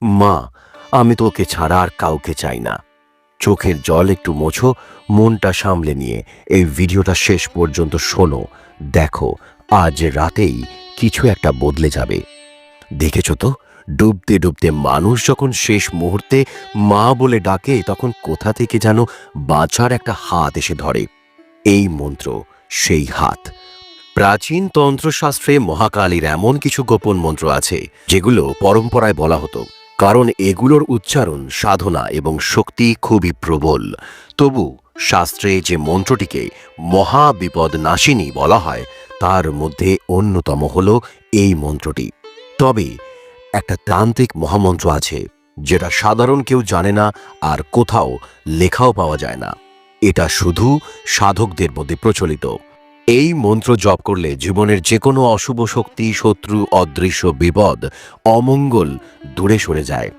মা, আমি তোকে ছাড়া আর কাউকে চাই না। চোখের জল একটু মোছো, মনটা সামলে নিয়ে এই ভিডিওটা শেষ পর্যন্ত শোনো। দেখো, আজ রাতেই কিছু একটা বদলে যাবে। দেখেছো তো, ডুবতে ডুবতে মানুষ যখন শেষ মুহূর্তে মা বলে ডাকে, তখন কোথা থেকে যেন বাঁচার একটা হাত এসে ধরে। এই মন্ত্র সেই হাত। প্রাচীন তন্ত্রশাস্ত্রে মহাকালীর এমন কিছু গোপন মন্ত্র আছে যেগুলো পরম্পরায় বলা হতো, কারণ এগুলোর উচ্চারণ, সাধনা এবং শক্তি খুবই প্রবল। তবু শাস্ত্রে যে মন্ত্রটিকে মহাবিপদ নাশিনী বলা হয়, তার মধ্যে অন্যতম হল এই মন্ত্রটি। তবে একটা তান্ত্রিক মহামন্ত্র আছে যেটা সাধারণ কেউ জানে না, আর কোথাও লেখাও পাওয়া যায় না। এটা শুধু সাধকদের মধ্যে প্রচলিত। এই মন্ত্র জপ করলে জীবনের যে কোনো অশুভ শক্তি, শত্রু, অদৃশ্য বিপদ, অমঙ্গল দূরে সরে যায়।